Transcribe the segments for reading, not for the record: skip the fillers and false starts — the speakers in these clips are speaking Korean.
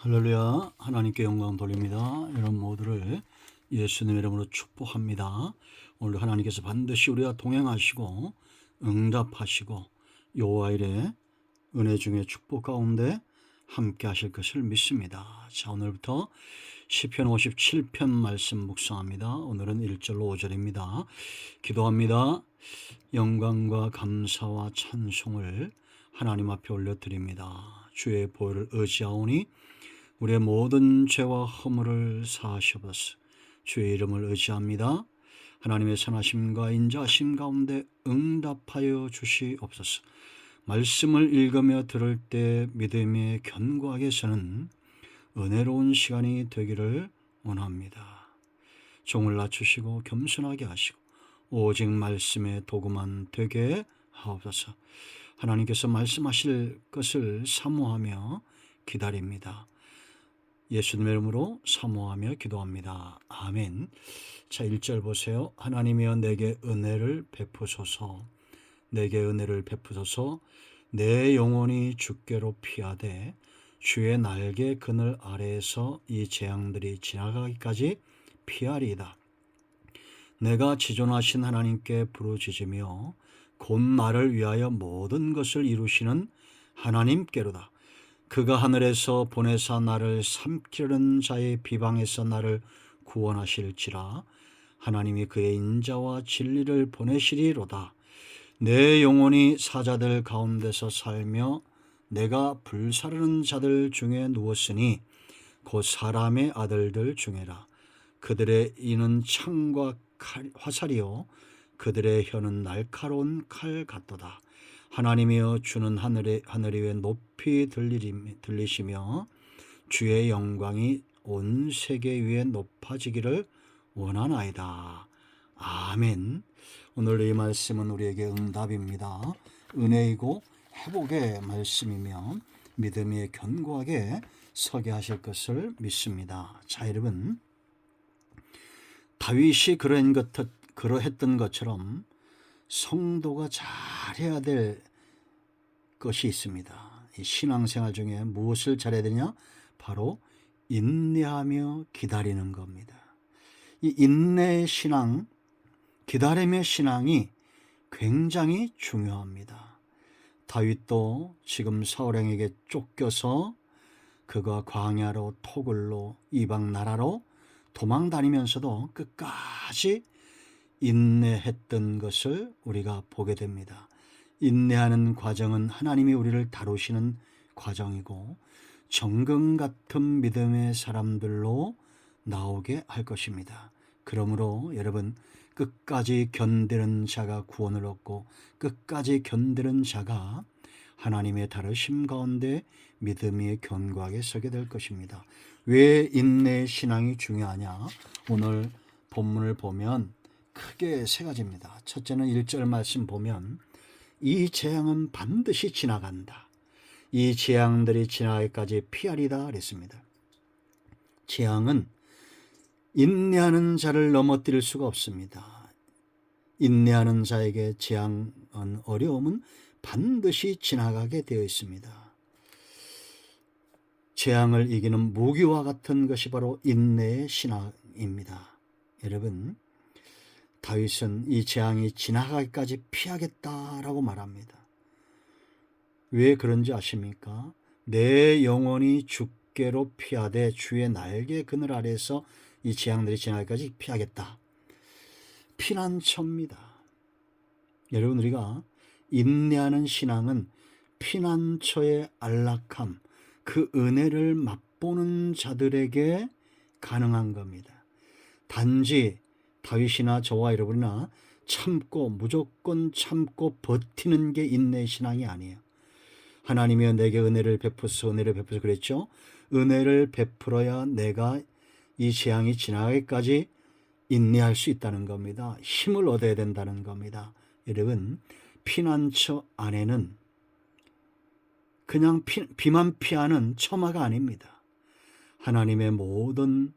할렐루야. 하나님께 영광 돌립니다. 여러분 모두를 예수님의 이름으로 축복합니다. 오늘 하나님께서 반드시 우리와 동행하시고 응답하시고 여호와일의 은혜 중에 축복 가운데 함께 하실 것을 믿습니다. 자, 오늘부터 시편 57편 말씀 묵상합니다. 오늘은 1절로 5절입니다. 기도합니다. 영광과 감사와 찬송을 하나님 앞에 올려드립니다. 주의 보혈을 의지하오니 우리의 모든 죄와 허물을 사하시옵소서. 주의 이름을 의지합니다. 하나님의 선하심과 인자하심 가운데 응답하여 주시옵소서. 말씀을 읽으며 들을 때 믿음에 견고하게 서는 은혜로운 시간이 되기를 원합니다. 종을 낮추시고 겸손하게 하시고 오직 말씀의 도구만 되게 하옵소서. 하나님께서 말씀하실 것을 사모하며 기다립니다. 예수님의 이름으로 사모하며 기도합니다. 아멘. 자, 1절 보세요. 하나님이여 내게 은혜를 베푸소서. 내게 은혜를 베푸소서. 내 영혼이 주께로 피하되 주의 날개 그늘 아래에서 이 재앙들이 지나가기까지 피하리이다. 내가 지존하신 하나님께 부르짖으며 곧 나를 위하여 모든 것을 이루시는 하나님께로다. 그가 하늘에서 보내사 나를 삼키려는 자의 비방에서 나를 구원하실지라. 하나님이 그의 인자와 진리를 보내시리로다. 내 영혼이 사자들 가운데서 살며 내가 불사르는 자들 중에 누웠으니 곧 사람의 아들들 중에라. 그들의 이는 창과 화살이요 그들의 혀는 날카로운 칼 같도다. 하나님이여 주는 하늘이 왜 높이 들리시며 주의 영광이 온 세계 위에 높아지기를 원하나이다. 아멘. 오늘 이 말씀은 우리에게 응답입니다. 은혜이고 회복의 말씀이며 믿음이 견고하게 서게 하실 것을 믿습니다. 자, 여러분, 다윗이 그러했던 것처럼 성도가 잘해야 될 것이 있습니다. 이 신앙생활 중에 무엇을 잘해야 되냐? 바로 인내하며 기다리는 겁니다. 이 인내의 신앙, 기다림의 신앙이 굉장히 중요합니다. 다윗도 지금 사울왕에게 쫓겨서 그가 광야로 토굴로 이방 나라로 도망 다니면서도 끝까지 인내했던 것을 우리가 보게 됩니다. 인내하는 과정은 하나님이 우리를 다루시는 과정이고 정금 같은 믿음의 사람들로 나오게 할 것입니다. 그러므로 여러분, 끝까지 견디는 자가 구원을 얻고 끝까지 견디는 자가 하나님의 다루심 가운데 믿음이 견고하게 서게 될 것입니다. 왜 인내의 신앙이 중요하냐? 오늘 본문을 보면 크게 세 가지입니다. 첫째는 1절 말씀 보면 이 재앙은 반드시 지나간다. 이 재앙들이 지나기까지 피하리다 그랬습니다. 재앙은 인내하는 자를 넘어뜨릴 수가 없습니다. 인내하는 자에게 재앙은 어려움은 반드시 지나가게 되어 있습니다. 재앙을 이기는 무기와 같은 것이 바로 인내의 신앙입니다. 여러분, 다윗은 이 재앙이 지나가기까지 피하겠다라고 말합니다. 왜 그런지 아십니까? 내 영혼이 주께로 피하되 주의 날개 그늘 아래에서 이 재앙들이 지나기까지 피하겠다. 피난처입니다. 여러분, 우리가 인내하는 신앙은 피난처의 안락함, 그 은혜를 맛보는 자들에게 가능한 겁니다. 단지 다윗이나 저와 여러분이나 참고 무조건 참고 버티는 게 인내의 신앙이 아니에요. 하나님이여 내게 은혜를 베푸소, 은혜를 베푸소 그랬죠. 은혜를 베풀어야 내가 이 재앙이 지나가기까지 인내할 수 있다는 겁니다. 힘을 얻어야 된다는 겁니다. 여러분, 피난처 안에는 그냥 비만 피하는 처마가 아닙니다. 하나님의 모든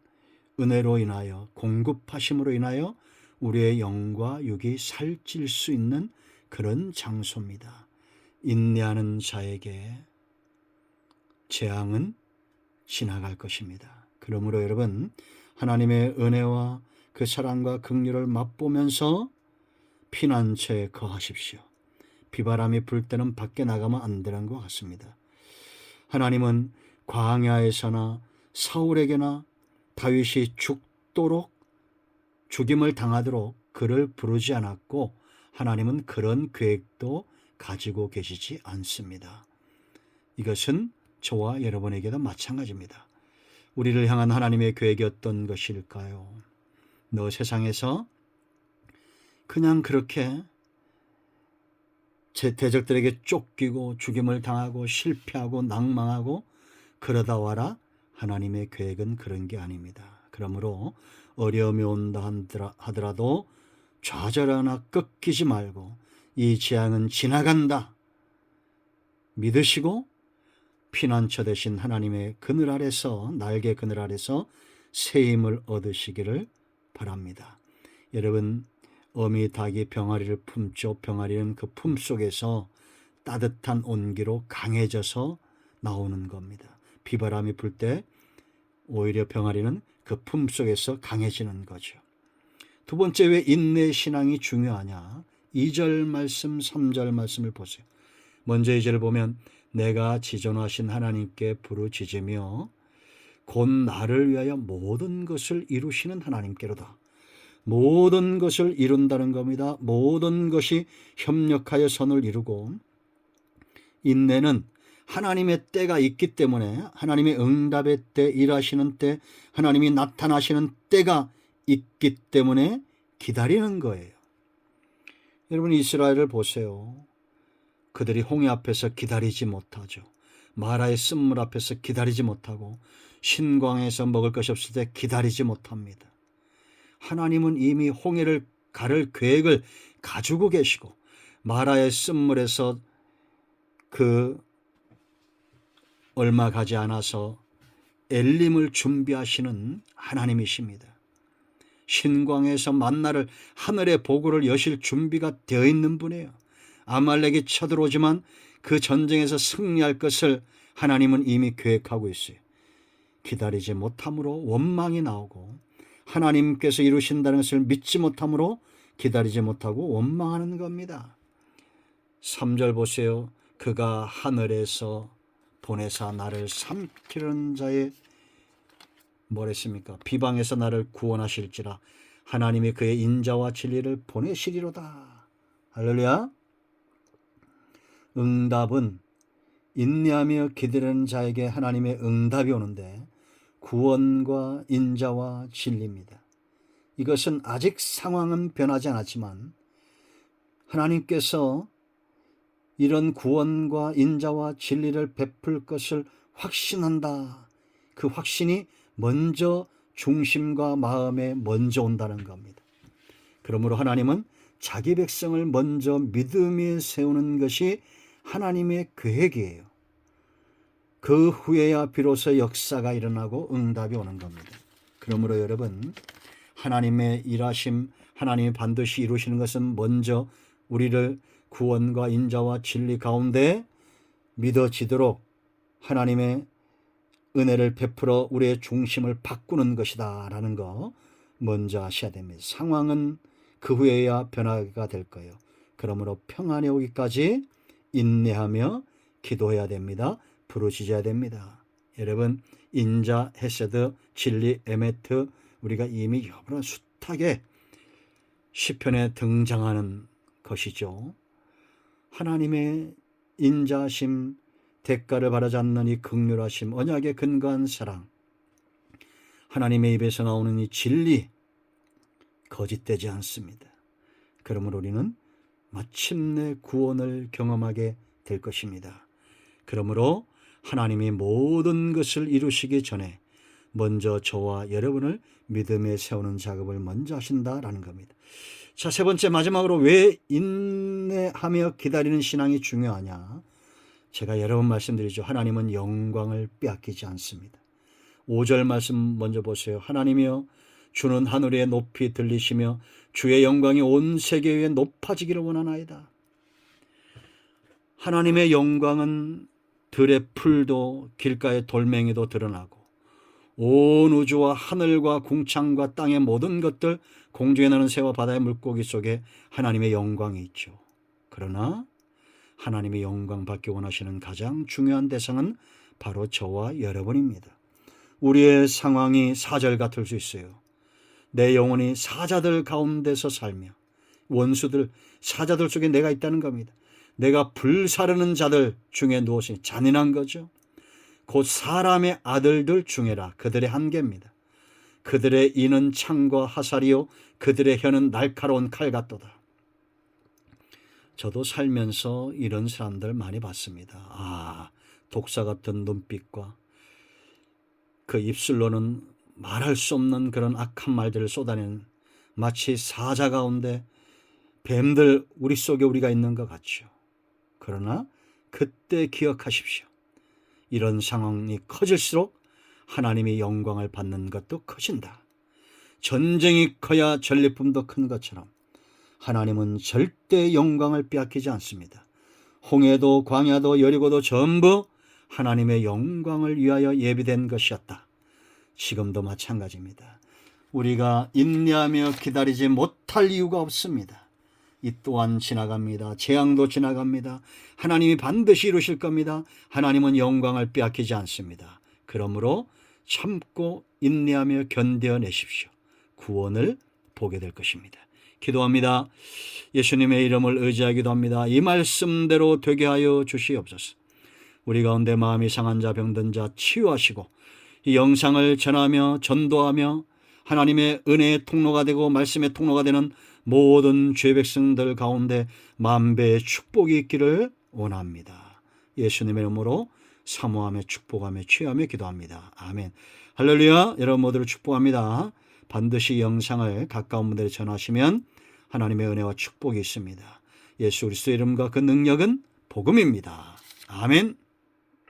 은혜로 인하여 공급하심으로 인하여 우리의 영과 육이 살찔 수 있는 그런 장소입니다. 인내하는 자에게 재앙은 지나갈 것입니다. 그러므로 여러분, 하나님의 은혜와 그 사랑과 긍휼을 맛보면서 피난처에 거하십시오. 비바람이 불 때는 밖에 나가면 안 되는 것 같습니다. 하나님은 광야에서나 사울에게나 다윗이 죽임을 당하도록 그를 부르지 않았고, 하나님은 그런 계획도 가지고 계시지 않습니다. 이것은 저와 여러분에게도 마찬가지입니다. 우리를 향한 하나님의 계획이 어떤 것일까요? 너 세상에서 그냥 그렇게 제 대적들에게 쫓기고 죽임을 당하고 실패하고 낭망하고 그러다 와라? 하나님의 계획은 그런 게 아닙니다. 그러므로 어려움이 온다 하더라도 좌절하나 꺾이지 말고 이 재앙은 지나간다 믿으시고 피난처 되신 하나님의 그늘 아래서, 날개 그늘 아래서 새 힘을 얻으시기를 바랍니다. 여러분, 어미 닭이 병아리를 품죠. 병아리는 그 품 속에서 따뜻한 온기로 강해져서 나오는 겁니다. 비바람이 불 때 오히려 병아리는 그 품 속에서 강해지는 거죠. 두 번째, 왜 인내 신앙이 중요하냐? 2절 말씀, 3절 말씀을 보세요. 먼저 2절을 보면 내가 지존하신 하나님께 부르짖으며 곧 나를 위하여 모든 것을 이루시는 하나님께로다. 모든 것을 이룬다는 겁니다. 모든 것이 협력하여 선을 이루고, 인내는 하나님의 때가 있기 때문에, 하나님의 응답의 때, 일하시는 때, 하나님이 나타나시는 때가 있기 때문에 기다리는 거예요. 여러분, 이스라엘을 보세요. 그들이 홍해 앞에서 기다리지 못하죠. 마라의 쓴물 앞에서 기다리지 못하고 신광에서 먹을 것이 없을 때 기다리지 못합니다. 하나님은 이미 홍해를 가를 계획을 가지고 계시고 마라의 쓴물에서 얼마 가지 않아서 엘림을 준비하시는 하나님이십니다. 신광에서 만나를, 하늘의 보고를 여실 준비가 되어 있는 분이에요. 아말렉이 쳐들어오지만 그 전쟁에서 승리할 것을 하나님은 이미 계획하고 있어요. 기다리지 못함으로 원망이 나오고, 하나님께서 이루신다는 것을 믿지 못함으로 기다리지 못하고 원망하는 겁니다. 3절 보세요. 그가 하늘에서 보내사 나를 삼키는 자의 뭐랬습니까? 비방에서 나를 구원하실지라 하나님이 그의 인자와 진리를 보내시리로다. 할렐루야. 응답은 인내하며 기다리는 자에게 하나님의 응답이 오는데 구원과 인자와 진리입니다. 이것은 아직 상황은 변하지 않았지만 하나님께서 이런 구원과 인자와 진리를 베풀 것을 확신한다. 그 확신이 먼저 중심과 마음에 먼저 온다는 겁니다. 그러므로 하나님은 자기 백성을 먼저 믿음에 세우는 것이 하나님의 계획이에요. 그 후에야 비로소 역사가 일어나고 응답이 오는 겁니다. 그러므로 여러분, 하나님의 일하심, 하나님이 반드시 이루시는 것은 먼저 우리를 구원과 인자와 진리 가운데 믿어지도록 하나님의 은혜를 베풀어 우리의 중심을 바꾸는 것이다 라는 거 먼저 아셔야 됩니다. 상황은 그 후에야 변화가 될 거예요. 그러므로 평안이 오기까지 인내하며 기도해야 됩니다. 부르짖어야 됩니다. 여러분, 인자, 헤세드, 진리, 에메트, 우리가 이미 여러 숱하게 시편에 등장하는 것이죠. 하나님의 인자심, 대가를 바라지 않는 이 긍휼하심, 언약에 근거한 사랑, 하나님의 입에서 나오는 이 진리, 거짓되지 않습니다. 그러므로 우리는 마침내 구원을 경험하게 될 것입니다. 그러므로 하나님이 모든 것을 이루시기 전에 먼저 저와 여러분을 믿음에 세우는 작업을 먼저 하신다라는 겁니다. 자, 세 번째, 마지막으로 왜 인내하며 기다리는 신앙이 중요하냐? 제가 여러 번 말씀드리죠. 하나님은 영광을 빼앗기지 않습니다. 5절 말씀 먼저 보세요. 하나님이여 주는 하늘에 높이 들리시며 주의 영광이 온 세계 위에 높아지기를 원하나이다. 하나님의 영광은 들의 풀도 길가의 돌멩이도 드러나고 온 우주와 하늘과 궁창과 땅의 모든 것들, 공중에 나는 새와 바다의 물고기 속에 하나님의 영광이 있죠. 그러나 하나님의 영광 받기 원하시는 가장 중요한 대상은 바로 저와 여러분입니다. 우리의 상황이 사절 같을 수 있어요. 내 영혼이 사자들 가운데서 살며, 원수들, 사자들 속에 내가 있다는 겁니다. 내가 불사르는 자들 중에 누워있으니 잔인한 거죠. 곧 사람의 아들들 중에라. 그들의 한계입니다. 그들의 이는 창과 화살이요 그들의 혀는 날카로운 칼 같도다. 저도 살면서 이런 사람들 많이 봤습니다. 독사 같은 눈빛과 그 입술로는 말할 수 없는 그런 악한 말들을 쏟아내는, 마치 사자 가운데 뱀들 우리 속에 우리가 있는 것 같죠. 그러나 그때 기억하십시오. 이런 상황이 커질수록 하나님의 영광을 받는 것도 커진다. 전쟁이 커야 전리품도 큰 것처럼 하나님은 절대 영광을 빼앗기지 않습니다. 홍해도 광야도 여리고도 전부 하나님의 영광을 위하여 예비된 것이었다. 지금도 마찬가지입니다. 우리가 인내하며 기다리지 못할 이유가 없습니다. 이 또한 지나갑니다. 재앙도 지나갑니다. 하나님이 반드시 이루실 겁니다. 하나님은 영광을 빼앗기지 않습니다. 그러므로 참고 인내하며 견뎌내십시오. 구원을 보게 될 것입니다. 기도합니다. 예수님의 이름을 의지하기도 합니다. 이 말씀대로 되게 하여 주시옵소서. 우리 가운데 마음이 상한 자, 병든 자 치유하시고, 이 영상을 전하며 전도하며 하나님의 은혜의 통로가 되고 말씀의 통로가 되는 모든 죄 백성들 가운데 만배의 축복이 있기를 원합니다. 예수님의 이름으로 사모하며 축복하며 취하며 기도합니다. 아멘. 할렐루야. 여러분 모두를 축복합니다. 반드시 영상을 가까운 분들에 전하시면 하나님의 은혜와 축복이 있습니다. 예수 그리스도의 이름과 그 능력은 복음입니다. 아멘.